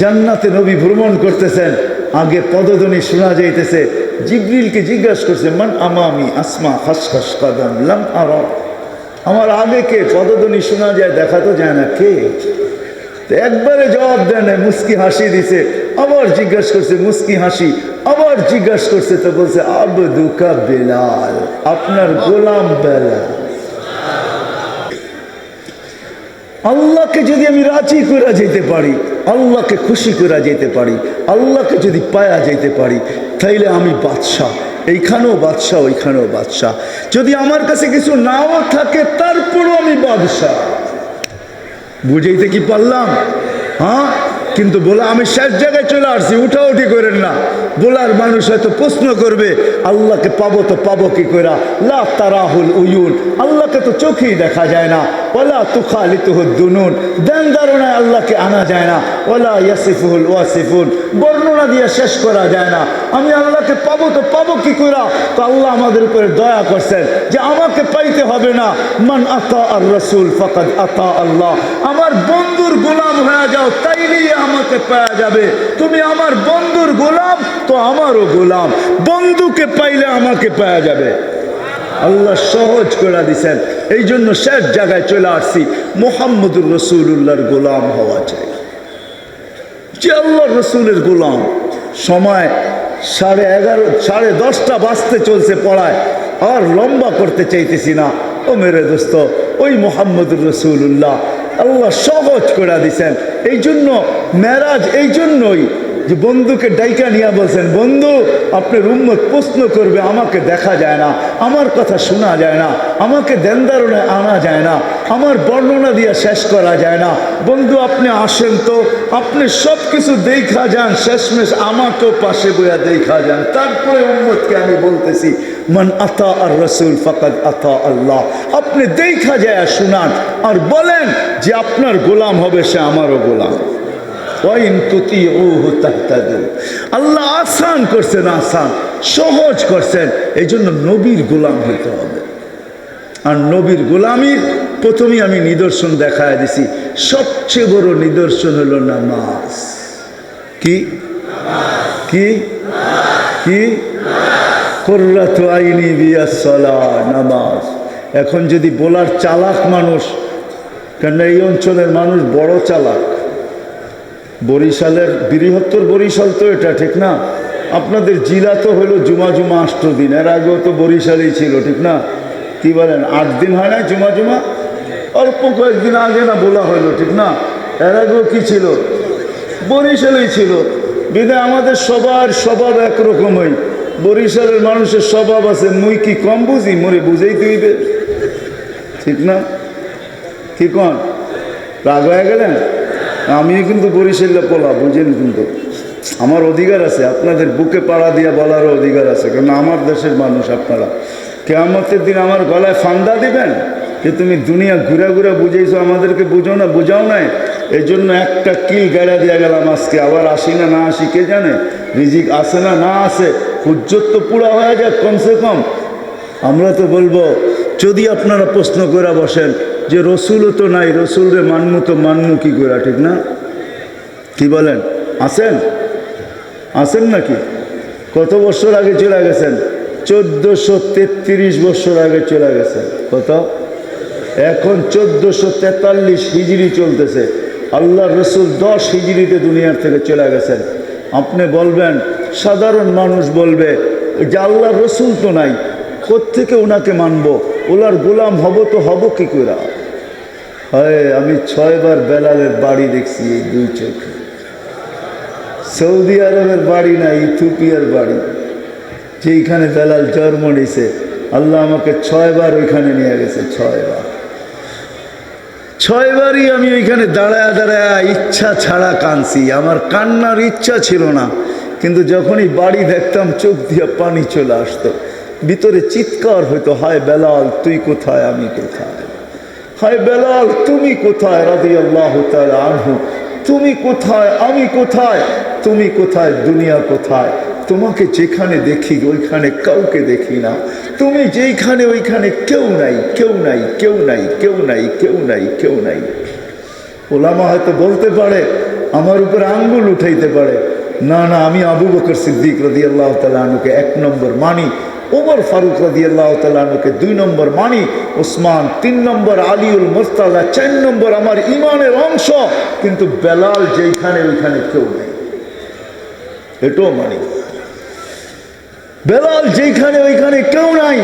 জান্নাতে নবী ভ্রমণ করতেছেন, আগে পদধ্বনি শোনা যাইতেছে। জিবরিলকে জিজ্ঞাসা করছে, মান আমামি আসমা খাসখাস কাদাম লাম আরা, আমার আগে কে? পদধ্বনি শোনা যায়, দেখা তো যায় না, কে? একবারে জবাব দেয় না, মুস্কি হাসি দিছে। আবার জিজ্ঞাসা করছে, মুস্কি হাসি। আবার জিজ্ঞাসা করছে, তো বলছে আবদুকা বেলাল, আপনার গোলাম বেলাল। আল্লাহকে যদি আমি রাজি করে যেতে পারি, আল্লাহকে খুশি করে যেতে পারি, আল্লাহকে যদি পায়া যেতে পারি, তাইলে আমি বাদশাহ, এইখানেও বাদশাহ, ওইখানেও বাদশাহ। যদি আমার কাছে কিছু নাও থাকে, তারপরও আমি বাদশাহ। বুঝাইতে কি পারলাম? হ্যাঁ, কিন্তু বলে আমি শেষ জায়গায় চলে আসছি, উঠাউঠি করেন না। বলার মানুষ হয়তো প্রশ্ন করবে, আল্লাহকে পাবো তো পাবো কি করে? লা তারাহুল উয়ুন, আল্লাহকে তো চোখেই দেখা যায় না। ওয়ালা তুখালিতুহুদ দুনুন, ধ্যান ধারণায় আল্লাহকে আনা যায় না। ওয়ালা ইয়াসিফুহুল ওয়াসিফুন, বর্ণনা দিয়ে শেষ করা যায় না। আমি আল্লাহকে পাবো তো পাবো কি করে? তো আল্লাহ আমাদের উপরে দয়া করছেন যে আমাকে পাইতে হবে না। মান আতা আর রাসূল ফাকাদ আতা আল্লাহ, আমার বন্ধুর গোলাম হয়ে যাও, তাইলেই আমাকে পাওয়া যাবে। তুমি আমার বন্ধুর গোলাম, তো আমারও গোলাম। বন্ধুকে পাইলে আমাকে পাওয়া যাবে। আল্লাহ সহজ করে দিছেন, এই জন্য শেষ জায়গায় চলে আসছি। মুহাম্মদুর রাসূলুল্লাহর গোলাম হওয়া চাই, যে আল্লাহ রসুলের গোলাম। সময় 11:30 10:30 বাজতে চলছে পড়ায়, আর লম্বা করতে চাইতেছি না। ও মেরে দোস্ত, ওই মুহাম্মদুর রাসূলুল্লাহ আল্লাহ সহজ করে দিছেন। এই জন্য মেরাজ, এই জন্যই যে বন্ধুকে ডাইকা নিয়ে বলছেন, বন্ধু আপনার উম্মত প্রশ্ন করবে, আমাকে দেখা যায় না, আমার কথা শোনা যায় না, আমাকে ধ্যানধারণায় আনা যায় না, আমার বর্ণনা দিয়ে শেষ করা যায় না। বন্ধু আপনি আসেন তো, আপনি সব কিছু দেখা যান, শেষমেশ আমাকেও পাশে বইয়া দেখা যান। তারপরে উম্মতকে আমি বলতেছি, মান আতা আর রাসূল ফাকাদ আতা আল্লাহ। আপনি দেখা যায় শুনান, আর বলেন যে আপনার গোলাম হবে, সে আমারও গোলাম। আল্লাহ আসান করছেন, আসান সহজ করছেন। এই জন্য নবীর গোলাম হইতে হবে। আর নবীর গোলামির প্রথমেই আমি নিদর্শন দেখায় দিছি। সবচেয়ে বড় নিদর্শন হলো নামাজ। কি কি কি? কুররাতু আইনি বিয়াস সালাহ, নামাজ। এখন যদি বলার চালাক মানুষ, কেন এই অঞ্চলের মানুষ বড় চালাক। বরিশালের বৃহত্তর বরিশাল তো এটা, ঠিক না? আপনাদের জেলা তো হলো জুমা 8 দিন, এর আগেও তো বরিশালেই ছিল, ঠিক না? কি বলেন, 8 দিন হয় না জুমা? অল্প কয়েকদিন আগে না বলা হলো, ঠিক না? এর আগেও কি ছিল? বরিশালেই ছিল। বিধায় আমাদের সবার স্বভাব একরকমই। বরিশালের মানুষের স্বভাব আছে, মুই কি কম বুঝি, মরে বুঝাইতে হইবে, ঠিক না? কি কন, রাগ হয়ে গেলেন? আমিও কিন্তু বরিশালে পোলা, বুঝেন, কিন্তু আমার অধিকার আছে, আপনাদের বুকে পাড়া দিয়ে বলারও অধিকার আছে, কারণ আমার দেশের মানুষ আপনারা। কিয়ামতের দিন আমার গলায় ফান্দা দিবেন যে তুমি দুনিয়া ঘুরে ঘুরে বুঝেইছো, আমাদেরকে বুঝো না, বুঝাও নাই। এই জন্য একটা কিল গাড়া দিয়ে গেলাম আজকে। আবার আসি না না আসি কে জানে, রিজিক আসে না না আসে, হুজ্জত তো পুরা হয়ে যায় কমসে কম। আমরা তো বলবো, যদি আপনারা প্রশ্ন করে বসেন যে রসুলও তো নাই, রসুলরে মানমু তো মানমু কি করে, ঠিক না? কি বলেন, আসেন আসেন নাকি? কত বছর আগে চলে গেছেন? 1433 বছর আগে চলে গেছেন। কত? এখন 1443 হিজরি চলতেছে। আল্লাহ রসুল 10 হিজরিতে দুনিয়ার থেকে চলে গেছেন। আপনি বলবেন, সাধারণ মানুষ বলবে যে আল্লাহ রসুল তো নাই, কোত্থেকে ওনাকে মানবো, ওনার গোলাম হব তো হব কি করে? হয়, আমি 6 বার বেলালের বাড়ি দেখছি এই 2 চোখে। সৌদি আরবের বাড়ি না, ইথিওপিয়ার বাড়ি, যেইখানে বেলাল জন্ম নিয়েছে। আল্লাহ আমাকে 6 বার ওইখানে নিয়ে গেছে, 6 বার। 6 বারই আমি ওইখানে দাঁড়ায় দাঁড়ায় ইচ্ছা ছাড়া কাঁদছি। আমার কান্নার ইচ্ছা ছিল না, কিন্তু যখনই বাড়ি দেখতাম চোখ দিয়ে পানি চলে আসতো, ভিতরে চিৎকার হইতো, হায় বেলাল তুই কোথায়, আমি কোথায়? হায় বেলাল তুমি কোথায়, রাদিয়াল্লাহু তাআলা আনহু, তুমি কোথায়, আমি কোথায়? তুমি কোথায়, দুনিয়া কোথায়? তোমাকে যেখানে দেখি ওইখানে কাউকে দেখি না, তুমি যেইখানে ওইখানে কেউ নাই, কেউ নাই, কেউ নাই, কেউ নাই, কেউ নাই, কেউ নাই। ওলামা হয়তো বলতে পারে আমার উপরে আঙ্গুল উঠাইতে পারে। না না, আমি আবু বকর সিদ্দিক রাদিয়াল্লাহু তাআলা আনহুকে 1 নম্বর মানি, ওমর ফারুক রাদিয়াল্লাহু তাআলা আনহুকে 2 নম্বর মানি, ওসমান 3 নম্বর, আলীউল মুরতাজা 4 নম্বর আমার ইমানের অংশ। কিন্তু বেলাল যেখানে ওইখানে কেউ নেই, এটাও মানি। বেলাল যেখানে ওইখানে কেউ নাই।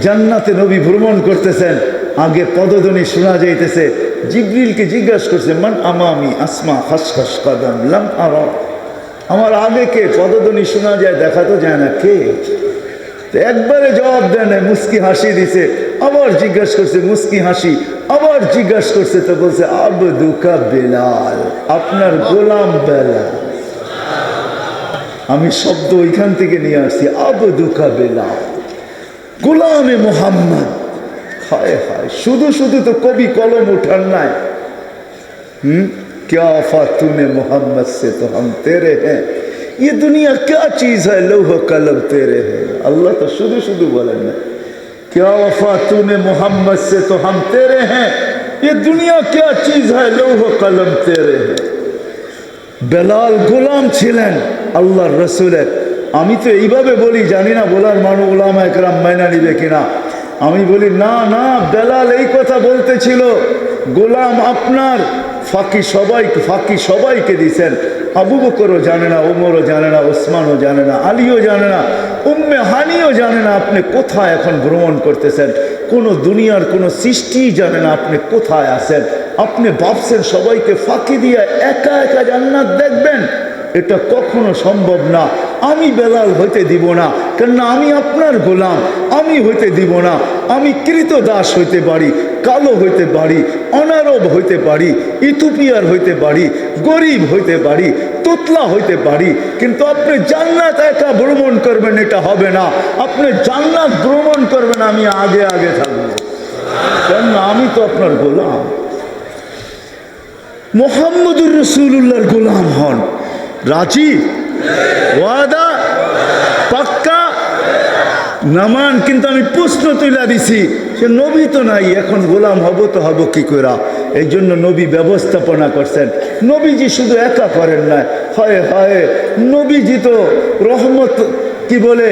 জান্নাতে নবী ভ্রমণ করতেছেন, আগে পদধ্বনি শোনা যাইতেছে। জিবরিলকে জিজ্ঞাসা করছে, মান আমামি আসমা খাসখাস কাদাম লাম আরা, আমার আগে কে? পদধ্বনি শোনা যায়, দেখা তো যায় না, কে? একবারে জবাব দেয় না, মুস্কি হাসি দিছে। আবার জিজ্ঞাসা করছে, মুস্কি হাসি। আবার জিজ্ঞাসা করছে, তো বলছে আবদুকা বেলাল, আপনার গোলাম বেলাল। আমি শব্দ ওইখান থেকে নিয়ে আসছি, আবদুকা বেলাল, গোলামে মোহাম্মদ। হায় হায়, শুধু শুধু তো কবি কলম উঠান নাই। क्या वफा तूने मोहम्मद से तो हम तेरे हैं, ये दुनिया क्या चीज है लौह कलम तेरे हैं। अल्लाह तो शुरू शुरू बोलें ना, क्या वफा तूने मोहम्मद से तो हम तेरे हैं, ये दुनिया क्या चीज है लौह कलम तेरे हैं। বেলাল গোলাম ছিলেন আল্লাহর রসুলের। আমি তো এইভাবে বলি, জানি না বলার মানুষ ওলামা একরাম মাইনা নিবে কিনা। আমি বলি না না, বেলাল এই কথা বলতেছিল, গোলাম আপনার। ফাঁকি সবাইকে দিছেন। আবু বকরও জানে না, ওমরও জানে না, ওসমানও জানে না, আলীও জানে না, উম্মে হানিও জানে না আপনি কোথায় এখন ভ্রমণ করতেছেন। কোনো দুনিয়ার কোনো সৃষ্টি জানে না আপনি কোথায় আছেন। আপনি ভাবছেন সবাইকে ফাঁকি দিয়ে একা একা জান্নাত দেখবেন, এটা কখনো সম্ভব না। আমি বেলাল হইতে দিব না, কেননা আমি আপনার গোলাম। আমি হইতে দিব না। আমি কৃতদাস হইতে পারি, কালো হইতে পারি, অনারব হইতে পারি, ইথিওপিয়ার হইতে পারি, গরিব হইতে পারি, তোতলা হইতে পারি, কিন্তু আপনি জান্নাত একা ভ্রমণ করবেন এটা হবে না। আপনি জান্নাত ভ্রমণ করবেন, আমি আগে আগে থাকবো, কেননা আমি তো আপনার গোলাম। মুহাম্মদুর রাসূলুল্লাহর গোলাম হন। রাজি? ওয়াদা? পাক্কা? নামান? কিন্তু আমি প্রশ্ন তুলে দিছি, সে নবী তো নাই, এখন গোলাম হব তো হব কি করে? এই জন্য নবী ব্যবস্থাপনা করছেন। নবীজি শুধু একা করেন না, হয় হয় নবীজি তো রহমত, কি বলে,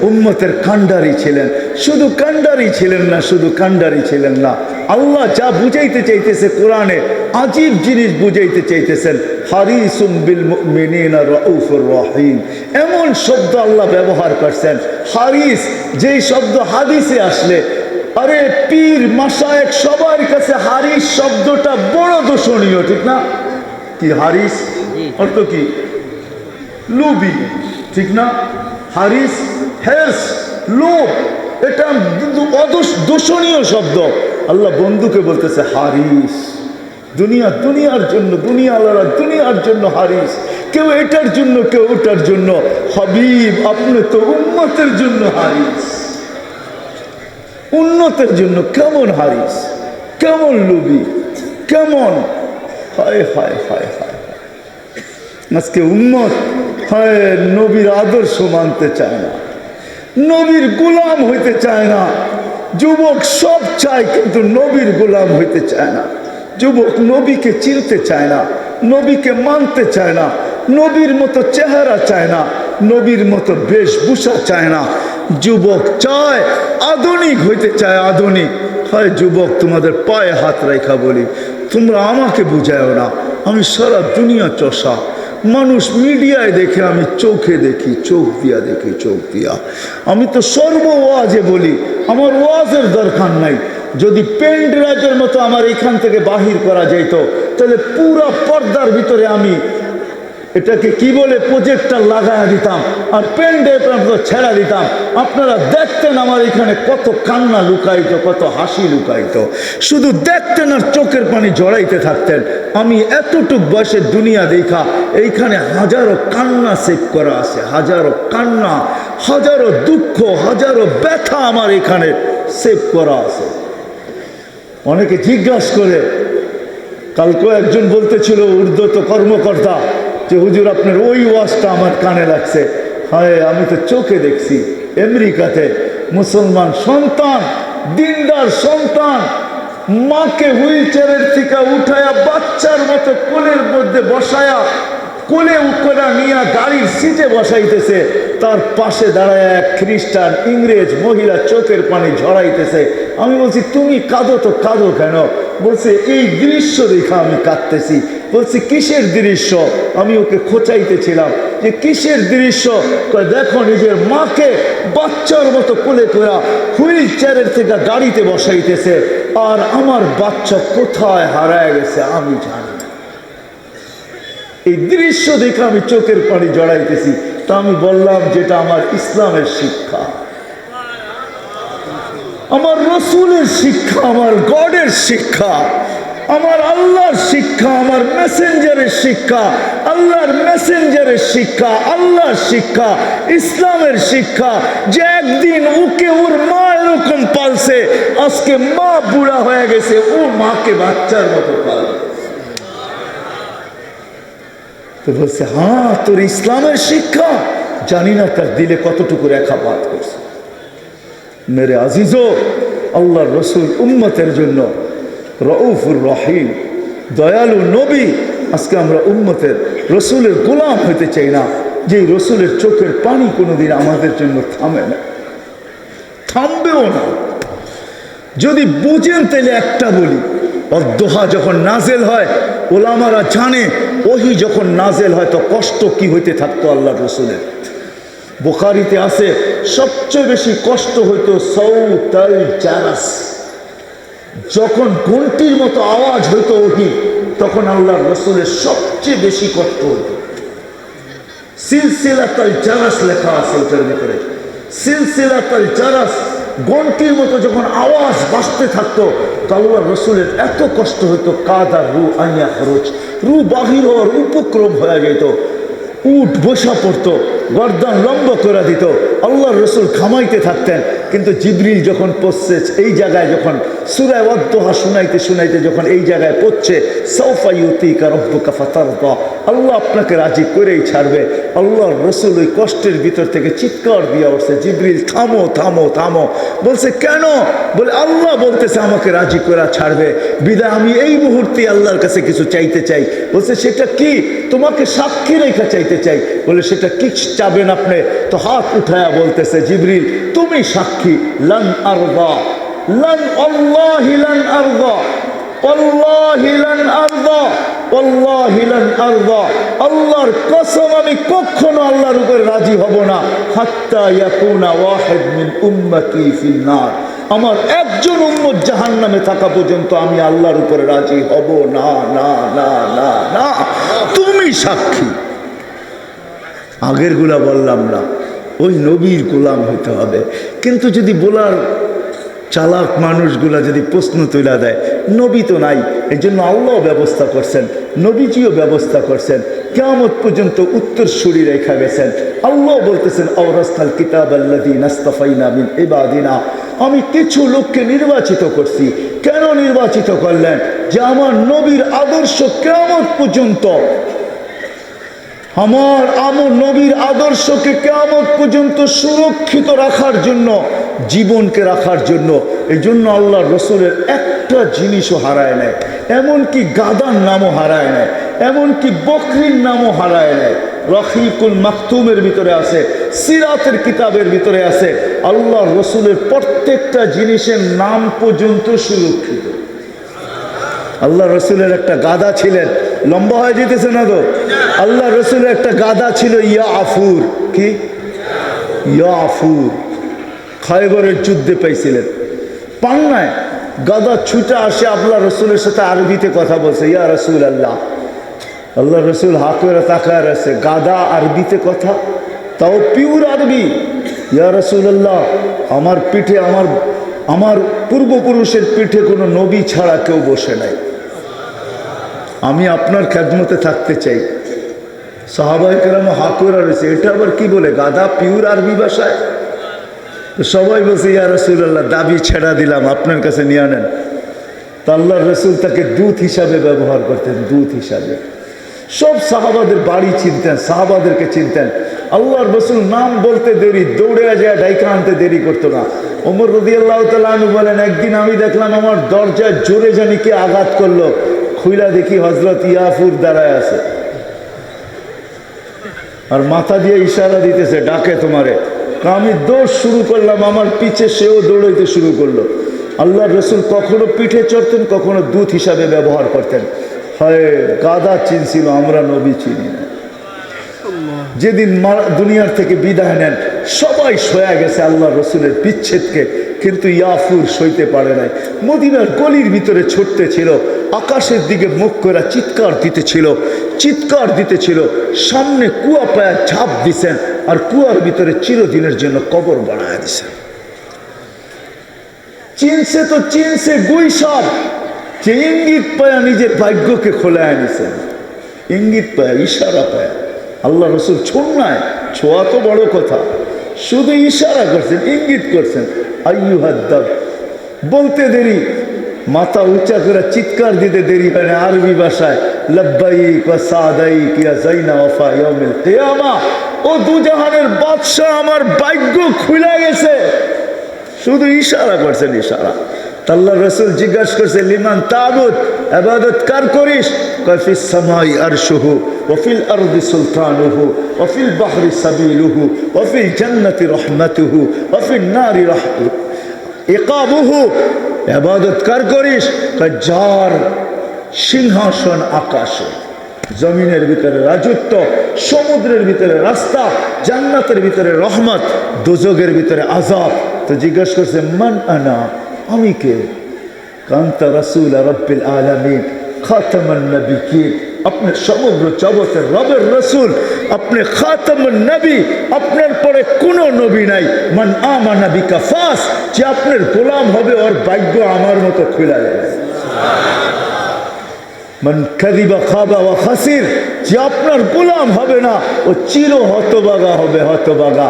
উম্মতের কান্ডারি ছিলেন। শুধু কান্ডারি ছিলেন না, শুধু কান্ডারি ছিলেন না, আল্লাহ যা বুঝাইতে চাইতেছে কোরআনে আজীব জিনিস বুঝাইতে চাইতেছেন। হারিসুম বিল মুমিনিনা রাউফুর রহিম, এমন শব্দ আল্লাহ ব্যবহার করছেন। হারিস, যেই শব্দ হাদিসে আসলে, আরে পীর মাশায়েখ সবার কাছে হারিস শব্দটা বড় দূষণীয়, ঠিক না? কি হারিস অর্থ কি? লুবি, ঠিক না? হারিস হেস, লোভ, এটা দূষণীয় শব্দ। আল্লাহ বন্ধুকে বলতেছে হারিস। দুনিয়ার জন্য, দুনিয়া আল্লাহর দুনিয়ার জন্য হারিস। কেউ এটার জন্য, কেউ ওটার জন্য। হাবিব, আপনি তো উম্মতের জন্য হারিস, উন্নতের জন্য। কেমন হারিস, কেমন লুবি, কেমন! হায় হায় হায় হায়, আজকে উম্মত হয় নবীর আদর্শ মানতে চায় না, নবীর গোলাম হইতে চায় না। যুবক সব চায় কিন্তু নবীর গোলাম হইতে চায় না। যুবক নবীকে চিনতে চায় না, নবীকে মানতে চায় না, নবীর মতো চেহারা চায় না, নবীর মতো বেশভূষা চায় না। যুবক চায় আধুনিক হইতে চায়, আধুনিক হয়। যুবক, তোমাদের পায়ে হাত রেখা বলি, তোমরা আমাকে বুঝায়ও না। আমি সারা দুনিয়া চষা মানুষ, মিডিয়ায় দেখে, আমি চোখে দেখি, চোখ দিয়া দেখি, চোখ দিয়া। আমি তো সর্ব ওয়াজে বলি, আমার ওয়াজের দরকার নাই। যদি পেন ড্রাইভের মতো আমার এখান থেকে বাহির করা যেত, তাহলে পুরো পর্দার ভিতরে আমি এটাকে কি বলে, প্রজেক্টর লাগায় দিতাম, আর পেন ড্রাইভের মতো ছেড়া দিতাম। আপনারা দেখতেন আমার এখানে কত কান্না লুকাইতো, কত হাসি লুকাইতো। শুধু দেখতেন আর চোখের পানি জড়াইতে থাকতেন। আমি এতটুক বয়সের দুনিয়া দেখা, এইখানে হাজারো কান্না সেভ করা আছে, হাজারো কান্না, হাজারো দুঃখ, হাজারো ব্যথা আমার এখানে সেভ করা আছে। অনেকে জিজ্ঞাসা করে, কালকে একজন বলতেছিল উর্দত কর্মকর্তা, যে হুজুর আপনার ওই ওয়াজটা আমার কানে লাগছে। হায়, আমি তো চোখে দেখছি আমেরিকাতে মুসলমান সন্তান, দিনদার সন্তান, মাকে হুইল চেয়ারের থেকে উঠায়া বাচ্চার মতো কোলের মধ্যে বসায়া কোলে উপরা নিয়ে গাড়ির সিটে বসাইতেছে, তার পাশে দাঁড়ায় এক খ্রিস্টান ইংরেজ মহিলা চোখের পানি ঝরাইতেছে। আমি বলছি তুমি কাঁদো তো কাঁদো কেন? বলছে এই দৃশ্য দেখা আমি কাঁদতেছি। বলছি কিসের দৃশ্য? আমি ওকে খোঁচাইতেছিলাম যে কিসের দৃশ্য? দেখো নিজের মাকে বাচ্চার মতো কোলে করা হুইল চেয়ারের থেকে গাড়িতে বসাইতেছে, আর আমার বাচ্চা কোথায় হারায় গেছে আমি জানি। এই দৃশ্য দেখে আমি চোখের পানি জড়াইতেছি। তা আমি বললাম যেটা আমার ইসলামের শিক্ষা, আমার রসুলের শিক্ষা, আমার গডের শিক্ষা, আমার আল্লাহর শিক্ষা, আমার মেসেঞ্জারের শিক্ষা, আল্লাহর মেসেঞ্জারের শিক্ষা, আল্লাহর শিক্ষা, ইসলামের শিক্ষা, যে একদিন ওকে ওর মা এরকম পালছে, আজকে মা বুড়া হয়ে গেছে, ও মাকে বাচ্চার মতো পালছে। তো বলছে হ্যাঁ তোর ইসলামের শিক্ষা, জানি না তার দিলে কতটুকু রেখাপাত করছে। মেরে আজিজো, আল্লাহর রসুল উম্মতের জন্য রউফুর রহিম, দয়ালু নবী। আজকে আমরা উম্মতের রসুলের গোলাম হইতে চাই না, যে রসুলের চোখের পানি কোনোদিন আমাদের জন্য থামে না, থামবেও না। যদি বুঝেন তাহলে একটা বলি, অদ্দোহা যখন নাজেল হয়, ওলামারা জানে ওহি যখন নাজেল হয় তো কষ্ট কি হইতে থাকতো আল্লাহ রসুলের। বুখারীতে আছে সবচেয়ে বেশি কষ্ট হইতো সাউতাল জারাস, যখন ঘন্টির মতো আওয়াজ হইতো ওহি, তখন আল্লাহ রসুলের সবচেয়ে বেশি কষ্ট হইতো। সিলসিলাতুল জারাস লেখা আছে ওটার ভিতরে, সিলসিলাতুল জারাস, ঘন্টির মতো যখন আওয়াজ বাজতে থাকতো তো আল্লাহ রসুলের এত কষ্ট হইতো, কাদা রু আইয়া খরচ, রু বাহির হওয়ার উপক্রম হয়ে যেত, উঠ বসা পড়তো, গর্দান লম্বা করে দিত, আল্লাহর রসুল খামাইতে থাকতেন। কিন্তু জিবরিল যখন পড়ছে এই জায়গায়, যখন সূরা ওয়াদ্দুহা শুনাইতে শুনাইতে যখন এই জায়গায় পড়ছে, সাউফা ইউতিকা রাব্বুকা ফাতারদা, আল্লাহ আপনাকে রাজি করেই ছাড়বে, আল্লাহর রসুল ওই কষ্টের ভিতর থেকে চিৎকার দিয়ে উঠছে, জিবরিল থামো থামো থামো। বলছে কেন? বলে আল্লাহ বলতেছে আমাকে রাজি করে ছাড়বে, বিদায় আমি এই মুহূর্তে আল্লাহর কাছে কিছু চাইতে চাই। বলছে সেটা কি? তোমাকে সাক্ষী রেখা চাইতে চাই। বলে সেটা কি চাবেন আপনি? তো হাত উঠায়া বলতেছে জিবরিল তুমি সাক্ষী, লান আরদা, লান আল্লাহি লান আরদা, আল্লাহি লান আরদা, আল্লাহি লান আরদা, আল্লাহর কসম আমি কখনো আল্লাহর উপর রাজি হব না, হাত্তা ইয়াকুনা ওয়াহিদ মিন উম্মতি ফিন নার, আমার একজন উম্মত জাহান্নামে থাকা পর্যন্ত আমি আল্লাহর উপরে রাজি হব না, না না না না। তুমি সাক্ষী। আগের গুলা বললাম না, ওই নবীর গোলাম হইতে হবে। কিন্তু যদি বলার চালাক মানুষগুলা যদি প্রশ্ন তুলে দেয়, নবী তো নাই, এই জন্য আল্লাহ ব্যবস্থা করছেন, নবীজিও ব্যবস্থা করছেন, কিয়ামত পর্যন্ত উত্তরসূরি রেখা গেছেন। আল্লাহ বলতেছেন আওরাসনাল কিতাব আল্লাযীনা ইসতাফাইনা মিন ইবাদিনা, আমি কিছু লোককে নির্বাচিত করছি। কেন নির্বাচিত করলেন? যে আমার নবীর আদর্শ কিয়ামত পর্যন্ত, আমার নবীর আদর্শকে কিয়ামত পর্যন্ত সুরক্ষিত রাখার জন্য, জীবনকে রাখার জন্য। এই জন্য আল্লাহ রসুলের একটা জিনিসও হারায় নেয়, এমনকি গাদার নামও হারায় নেয়, এমনকি বকরির নামও হারায় নেয়। রহিকুল মাকতুমের ভিতরে আছে, সিরাতের কিতাবের ভিতরে আছে, আল্লাহ রসুলের প্রত্যেকটা জিনিসের নাম পর্যন্ত সুরক্ষিত। আল্লাহ রসুলের একটা গাদা ছিলেন, লম্বা হয়ে যেতেছে না তো? আল্লাহ রসুলের একটা গাদা ছিল ইয়া আফুর, কি ইয়া আফুর, খায়বরের যুদ্ধে পাইছিলেন, পান নাই, গাদা ছুটে আসে আল্লাহ রসুলের সাথে আরবিতে কথা বলছে, ইয়া রসুল আল্লাহ। আল্লাহ রসুল হাত করে তাকায় আছে, গাদা আরবিতে কথা, তাও পিওর আরবি। ইয়া রসুল আল্লাহ, আমার পিঠে, আমার পূর্বপুরুষের পিঠে কোনো নবী ছাড়া কেউ বসে নাই, আমি আপনার খেদমতে থাকতে চাই। সাহাবায়ে কেরাম হাত করে রয়েছে, এটা আবার কি বলে গাদা পিওর আরবি ভাষায়? সবাই বলছে ইয়া রাসূলুল্লাহ, দাবি ছেড়া দিলাম, আপনার কাছে নিয়ে আনেন। তা আল্লাহর রসুল তাকে দূত হিসাবে ব্যবহার করতেন, দূত হিসাবে। সব সাহাবাদের বাড়ি চিনতেন, সাহাবাদেরকে চিনতেন। আল্লাহর রাসূল নাম বলতে দেরি, দৌড়ে যায় ডাইকা আনতে দেরি করতো না। ওমর রাদিয়াল্লাহু তাআলা আনহু বলেন, একদিন আমি দেখলাম আমার দরজায় জোরে জানি কে আঘাত করলো, খুইলা দেখি হযরত ইয়াফুর দাঁড়ায় আছে আর মাথা দিয়ে ইশারা দিতেছে, ডাকে তোমারে। আমি দৌড় শুরু করলাম, আমার পিছে সেও দৌড়াইতে শুরু করলো। আল্লাহর রাসূল কখনো পিঠে চড়তেন, কখনো দূত হিসাবে ব্যবহার করতেন। হয় গাদা চিনছিল, আমরা নবী চিনি না। যেদিন দুনিয়ার থেকে বিদায় নেন সবাই সয়া গেছে আল্লাহর রাসূলের বিচ্ছেদকে, কিন্তু ইয়াফুর সইতে পারে নাই। মদিনার গলির ভিতরে ছুটতে ছিল, আকাশের দিকে মুখ করে চিৎকার দিতেছিল। সামনে কুয়া পায়া ঝাঁপ দিছেন আর কুয়ার ভিতরে চিরদিনের জন্য কবর বানায় দিছেন। চিনছে গুই সাপ, যে ইঙ্গিত পায়া নিজের ভাগ্যকে খোলায় নিছেন, ইঙ্গিত পায়া, ইশারা পায়া। আল্লাহ রাসূল ছোঁন নাই, ছোঁয়া তো বড় কথা, শুধু ইশারা করছেন, ইঙ্গিত করছেন। আইয়ুহাদ্দাব বলতে দেরি, মাথা উঁচা করে চিৎকার দিতে দেরি হয় না। আরবি ভাষায় লব্বাইক ওয়া সাদাইক ইয়া যাইনা ওয়াফা ইয়াউমিল কিয়ামা, ও দুজাহানের বাদশা, আমার ভাগ্য খুলে গেছে। শুধু ইশারা করছেন, ইশারা। আল্লাহর রাসূল জিজ্ঞাসা করছে, লিমান তাবুদ, ইবাদত কার করিস? কয় ফিস সামাই আরশুহু ওয়া ফিল আরদি সুলতানুহু ওয়া ফিল বাহরি সাবিলুহু ওয়া ফিল জান্নাতি রাহমাতুহু ওয়া ফিন নারি ইকাবুহু। ইবাদত কার করিস? কয় যার সিংহাসন আকাশে, জমিনের ভিতরে রাজত্ব, সমুদ্রের ভিতরে রাস্তা, জান্নাতের ভিতরে রহমত, দোজখের ভিতরে আযাব। তো জিজ্ঞাসা করছে, মান আনা, আমি কে? কান্তা রাসূল রাব্বিল আলামিন খাতামুন নবিয়্যিন, আপনি সমগ্র জগতের রবের রাসূল, আপনি খাতামুন নবী, আপনার পরে কোনো নবী নাই। মান আমানা বিকা ফাস, যে আপনার গোলাম হবে ওর ভাগ্য আমার মতো খুলে যাবে। মান কাযিবা খাবা ওয়া খাসির, যে আপনার গোলাম হবে না ও চির হতভাগা হবে, হতভাগা।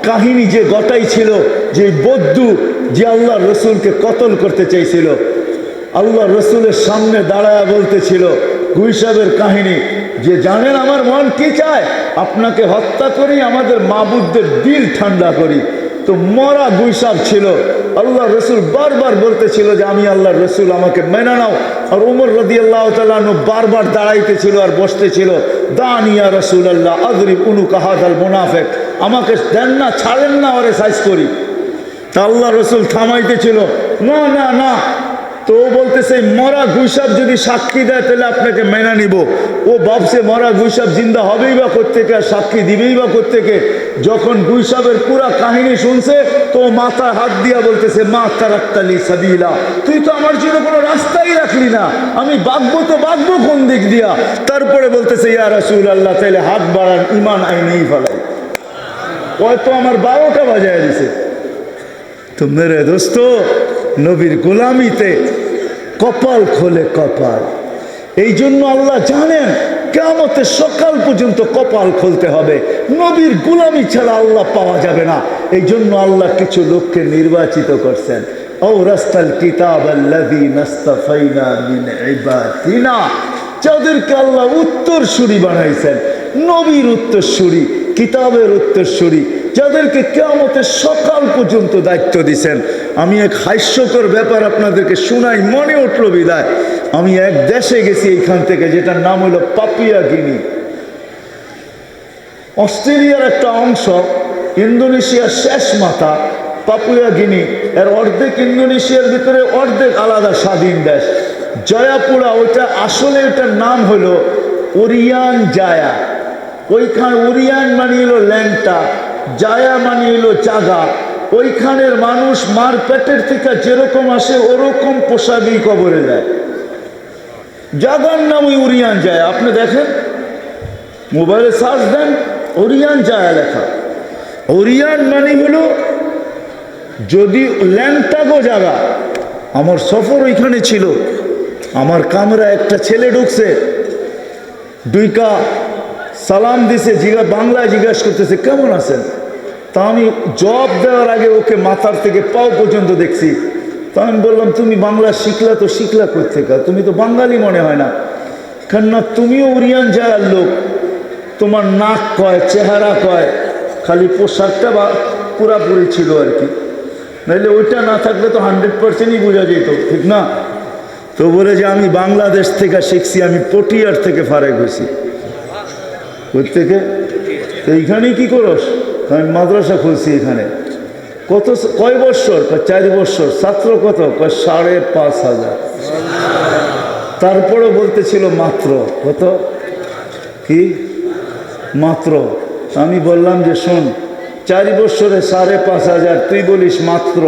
কাহিনী যে গটাই ছিল, যে বদ্দু যে আল্লাহ রসুলকে কতল করতে চাইছিল, আল্লাহ রসুলের সামনে দাঁড়ায় বলতেছিল গুই সাহেবের কাহিনী, যে জানেন আমার মন কি চায়? আপনাকে হত্যা করি, আমাদের মাবুদদের দিল ঠান্ডা করি। তো মরা গুই সাহেব ছিল, আল্লাহ রসুল বারবার বলতেছিল যে আমি আল্লাহর রসুল, আমাকে মেনে নাও। আর ওমর রাদিয়াল্লাহু তাআলা আনহু বারবার দাঁড়াইতেছিল আর বসতেছিল, দানিয়া রাসূলুল্লাহ আযরিব উনুকা হাযাল মুনাফিক, আমাকে দেন না, ছাড়েন না, ওরে সাইজ করি। তা আল্লাহ রসুল থামাইতেছিল, না না না। তো ও বলতেছে, মরা গুইসাব যদি সাক্ষী দেয় তাহলে আপনাকে মেনে নিব। ও ভাবছে মরা গুইসাব জিন্দা হবেই বা কোত্থেকে, আর সাক্ষী দিবেই বা কোত্থেকে। যখন গুইসাবের পুরা কাহিনী শুনছে তো মাথায় হাত দিয়া বলতেছে, মা তারাক্তালি সাবিলা, তুই তো আমার জন্য কোনো রাস্তাই রাখলি না, আমি বাগবো তো বাগবো কোন দিক দিয়া? তারপরে বলতেছে, ইয়া রাসূলুল্লাহ, তাইলে হাত বাড়ান, ইমান আইনেই ফেলাই। হয়তো আমার 12টা বাজায় দিছে। তো মেরে দোস্ত, নবীর গোলামিতে কপাল খোলে কপাল। এই জন্য আল্লাহ জানেন কিয়ামতের সকাল পর্যন্ত কপাল খুলতে হবে, নবীর গোলামি ছাড়া আল্লাহ পাওয়া যাবে না। এই জন্য আল্লাহ কিছু লোককে নির্বাচিত করছেন, আওরাসতাল কিতাবাল্লাযী নাসতাফাইনা মিন ইবাদিনা, যাদেরকে আল্লাহ উত্তরসূরি বানাইছেন, নবীর উত্তরসূরি, কিতাবের উত্তরসূরি, যাদেরকে কিয়ামতের সকাল পর্যন্ত দায়িত্ব দিয়েছেন। আমি এক হাস্যকর ব্যাপার আপনাদেরকে শোনাই, মনে উঠল বিদায়। আমি এক দেশে গেছি এইখান থেকে, যেটার নাম হলো পাপুয়া গিনি। অস্ট্রেলিয়ার একটা অংশ, ইন্দোনেশিয়ার শেষ মাথা পাপুয়া গিনি, এর অর্ধেক ইন্দোনেশিয়ার ভিতরে, অর্ধেক আলাদা স্বাধীন দেশ। জয়াপুরা, ওইটা আসলে ওটার নাম হলো ওরিয়ান জায়া। ওইখানে ওরিয়ান মানে হলো ল্যাংটা, জায়া মানে হলো জাগা। ওইখানের মানুষ মার পেটের থেকে যেরকম আসে ওরকম পোশাকই কবরে যায়। জাগার নাম ওই ওরিয়ান জায়া। আপনি দেখেন, মোবাইলে সার্চ দেন, ওরিয়ান জায়া লেখা। ওরিয়ান মানে হলো যদি ল্যাংটাগো জাগা। আমার সফর ওইখানে ছিল, আমার কামরা একটা ছেলে ঢুকছে, দুইকা সালাম দিছে, বাংলায় জিজ্ঞাসা করতেছে কেমন আছেন। তা আমি জবাব দেওয়ার আগে ওকে মাথার থেকে পাও পর্যন্ত দেখছি। তা আমি বললাম, তুমি বাংলা শিখলা? তো শিখলা কোত্থেকে, তুমি তো বাঙালি মনে হয় না। কেননা তুমিও উরিয়ান যাওয়ার লোক, তোমার নাক কয়, চেহারা কয়, খালি পোশাকটা বা পুরাপুরি ছিল আর কি, নাহলে ওইটা না থাকলে তো 100%ই বোঝা যেত, ঠিক না? তো বলে যে আমি বাংলাদেশ থেকে শিখছি, আমি পটিয়ার থেকে ফারেক হয়েছি। ওর থেকে তো এইখানেই কি করস? আমি মাদ্রাসা খুলছি এখানে। কত, কয় বৎসর? 4 বৎসর। ছাত্র কত? 5,500। তারপরে বলতেছিল মাত্র কত, কি মাত্র? আমি বললাম যে শোন, 4 বৎসরে 5,500, তুই বলিস মাত্র,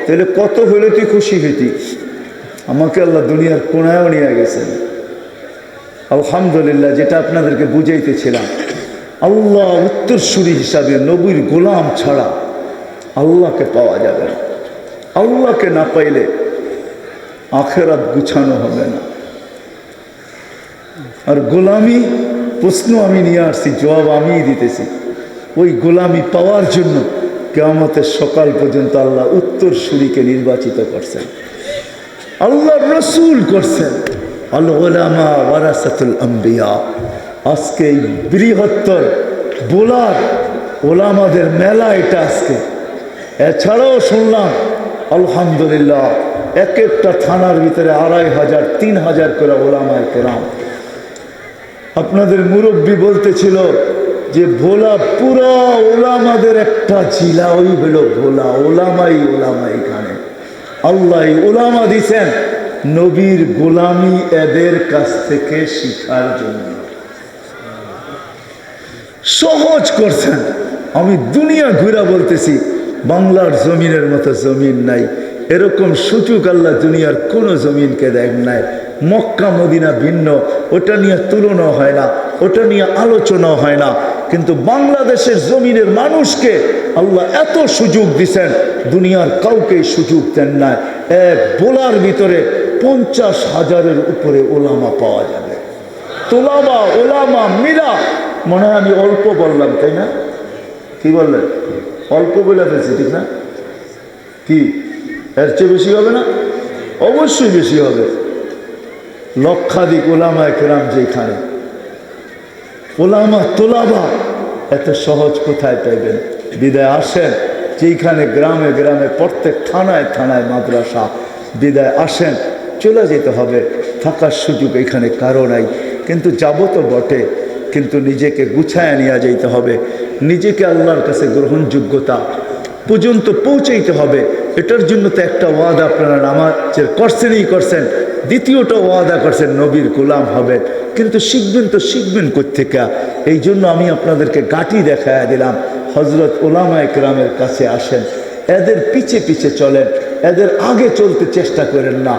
তাহলে কত হলে তুই খুশি হইতি? আমাকে আল্লাহ দুনিয়ার কোনায়ও নিয়ে গেছেন। আলহামদুলিল্লাহ, যেটা আপনাদেরকে বুঝাইতেছিলাম, আল্লাহ উত্তরসূরি হিসাবে নবীর গোলাম ছাড়া আল্লাহকে পাওয়া যাবে না। আল্লাহকে না পাইলে আখেরাত গুছানো হবে না। আর গোলামি প্রশ্ন আমি নিয়ে আসছি, জবাব আমিই দিতেছি। ওই গোলামি পাওয়ার জন্য কিয়ামতের সকাল পর্যন্ত আল্লাহ উত্তরসূরিকে নির্বাচিত করছেন, আল্লাহর রসুল করছেন। আল উলামা ওয়ারাসাতুল আম্বিয়া। আজকে এই বৃহত্তর বোলার ওলামাদের মেলা এটা আজকে। এছাড়াও শুনলাম আলহামদুলিল্লাহ এক একটা থানার ভিতরে 2,500 3,000 করে ওলামায়ে কেরাম। আপনাদের মুরব্বী বলতেছিল যে ভোলা পুরা ওলামাদের একটা জিলা, ওই হলো ভোলা। ওলামাই ওলামা। এখানে আল্লাহ ওলামা দিছেন নবীর গোলামি এদের কাছ থেকে শিখার জন্য, সহজ করছেন। আমি দুনিয়া ঘুরা বলতেছি, বাংলার জমিনের মতো জমিন নাই, এরকম সুযোগ আল্লাহ দুনিয়ার কোনো জমিনকে দেন নাই। মক্কা মদিনা ভিন্ন, ওটা নিয়ে তুলনা হয় না, ওটা নিয়ে আলোচনা হয় না, কিন্তু বাংলাদেশের জমিনের মানুষকে আল্লাহ এত সুযোগ দিছেন, দুনিয়ার কাউকে সুযোগ দেন না। এক বোলার ভিতরে 50,000-এর উপরে ওলামা পাওয়া যাবে। তোলামা ওলামা মিলা, মনে হয় আমি অল্প বললাম, তাই না? কি বললেন? অল্প বলে ফেলছি, ঠিক না? কি এর চেয়ে বেশি হবে না? অবশ্যই বেশি হবে। লক্ষাধিক ওলামায়ে কেরাম যেখানে, ওলামা তোলাবা এত সহজ কোথায় পাইবেন? বিদায় আসেন, যেখানে গ্রামে গ্রামে প্রত্যেক থানায় থানায় মাদ্রাসা, বিদায় আসেন, চলে যেতে হবে। থাকার সুযোগ এখানে কারো নাই, কিন্তু যাবো তো বটে, কিন্তু নিজেকে গুছায় নিয়ে যেতে হবে। নিজেকে আল্লাহর কাছে গ্রহণযোগ্যতা পর্যন্ত পৌঁছাইতে হবে। এটার জন্য তো একটা ওয়াদা আপনারা নামাজের করছেনই করছেন, দ্বিতীয়টা ওয়াদা করছেন নবীর গোলাম হবেন। কিন্তু শিখবেন তো শিখবেন কোত্থেকে? এই জন্য আমি আপনাদেরকে গাঁটি দেখায় দিলাম। হজরত ওলামায়ে কেরামের কাছে আসেন, এদের পিছে পিছে চলেন, এদের আগে চলতে চেষ্টা করেন না,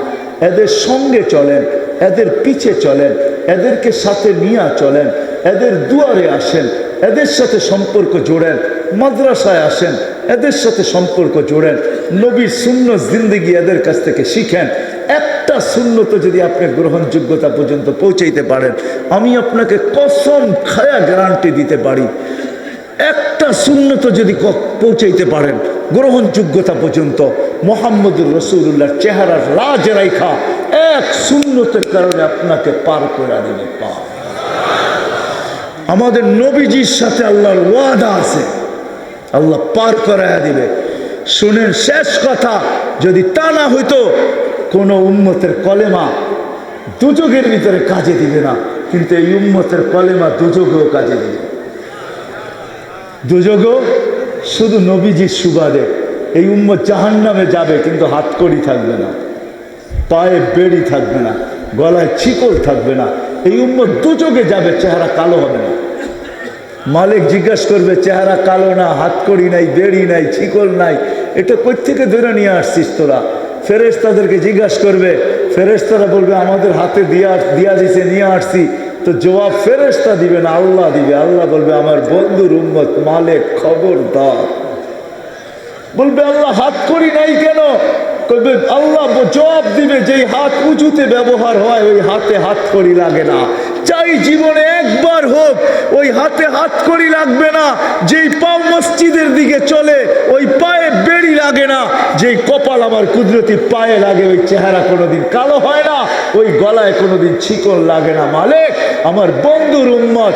এদের সঙ্গে চলেন, এদের পিছে চলেন, এদেরকে সাথে নিয়ে চলেন, এদের দুয়ারে আসেন, এদের সাথে সম্পর্ক জোড়েন, মাদ্রাসায় আসেন, এদের সাথে সম্পর্ক জোড়েন, নবীর সুন্নত জিন্দেগি এদের কাছ থেকে শিখেন। একটা সুন্নত যদি আপনি গ্রহণযোগ্যতা পর্যন্ত পৌঁছাইতে পারেন, আমি আপনাকে কসম খায়া গ্যারান্টি দিতে পারি, একটা সুন্নত যদি পৌঁছাইতে পারেন গ্রহণযোগ্যতা পর্যন্ত, মুহাম্মদুর রাসূলুল্লাহর চেহারার রাজ রেখা এক সুন্নতের কারণে আপনাকে পার করে দিবে পা। আমাদের নবীজির সাথে আল্লাহর ওয়াদা আছে, আল্লাহ পার করাইয়া দিবে। শুনেন শেষ কথা, যদি তা না হইতো কোন উম্মতের কলেমা দুযোগের ভিতরে কাজে দিবে না, কিন্তু এই উম্মতের কলেমা দুযোগেও কাজে দিবে। দুযোগও শুধু নবীজির সুবাদে। এই উম্মত জাহান্নামে যাবে, কিন্তু হাতকড়ি থাকবে না, পায়ে বেড়ি থাকবে না, গলায় ছিকল থাকবে না। এই উম্মত দুযোগে যাবে, চেহারা কালো হবে না। মালিক জিজ্ঞাসা করবে, চেহারা কালো না, হাতকড়ি নাই, বেড়ি নাই, ছিকল নাই, এটা কই থেকে ধরে নিয়ে আসছিস তোরা? ফেরেশতাদেরকে জিজ্ঞাসা করবে, ফেরেশতারা বলবে আমাদের হাতে দিয়া দিছে, নিয়ে আসছি। তো জবাব ফেরেশতা দিবে না, আল্লাহ দিবে। আল্লাহ বলবে আমার বন্ধুর উম্মত, মালিক খবরদার। বলবে আল্লাহ হাতকড়ি নাই কেন? বলবে আল্লাহ জবাব দিবে, যেই হাত উঁচুতে ব্যবহার হয় ওই হাতে হাতকড়ি লাগে না। চাই জীবনে একবার হোক ওই হাতে হাতকড়ি লাগবে না। যেই পা মসজিদের দিকে চলে ওই পায়ে বেড়ি লাগে না, যে কপাল আমার কুদরতি পায়ে লাগে ওই চেহারা কোনোদিন কালো হয় না, ওই গলায় কোনোদিন শিকল লাগে না। মালিক, আমার বন্ধুর উম্মত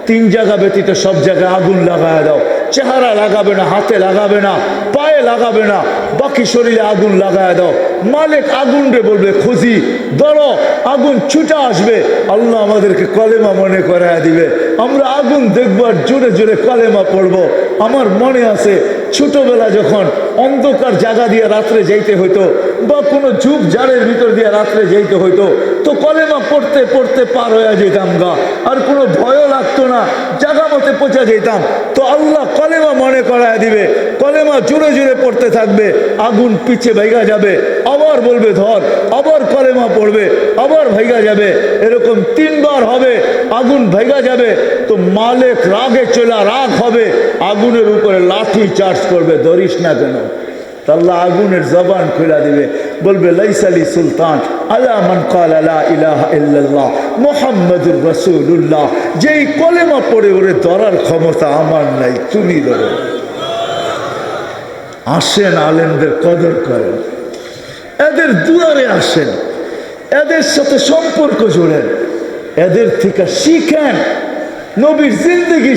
তিন জায়গা ব্যতীত সব জায়গায় আগুন লাগায় দাও। চেহারা লাগাবে না, হাতে লাগাবে না, পায়ে লাগাবে না, বাকি শরীরে আগুন লাগায় দাও। মালিক আগুন রে বলবে খুঁজি ধরো, আগুন ছুটে আসবে। আল্লাহ আমাদেরকে কলেমা মনে করায় দিবে। আমরা আগুন দেখবার জোরে জোরে কলেমা পড়বো। আমার মনে আছে ছোটবেলা যখন অন্ধকার জায়গা দিয়ে রাত্রে যাইতে হইতো, বা কোনো ঝুপ ঝাড়ের ভিতর দিয়ে রাত্রে যাইতে হইতো, তো কলেমা পড়তে পড়তে পার হয়ে যেতাম গা, আর কোনো ভয়ও লাগতো না, জায়গা মতে পৌঁছা যেতাম। তো আল্লাহ কলেমা মনে করায় দিবে, কলেমা জোরে জোরে পড়তে থাকবে, আগুন পিছে ভাইগা যাবে, আবার বলবে ধর, আবার কলেমা পড়বে, আবার ভাইগা যাবে। এরকম 3 বার হবে, আগুন ভাইগা যাবে। তো মালিক রাগে চলা রাগ হবে, আগুনের উপরে লাঠি চার্জ করবে, ধরিস না কেন। আল্লাহ আগুনের জবান খুলে দিবে, বলবে লাইসালি সুলতান আলা মান ক্বালা লা ইলাহা ইল্লাল্লাহ মুহাম্মাদুর রাসূলুল্লাহ। যেই কলেমা পড়ে ওরে ধরার ক্ষমতা আমার নাই, তুমি ধরো। আসেন, আলেমদের কদর করেন, এদের দুয়ারে আসেন, এদের সাথে সম্পর্ক জোড়েন, এদের থেকে শিখেন, নবীর জিন্দেগি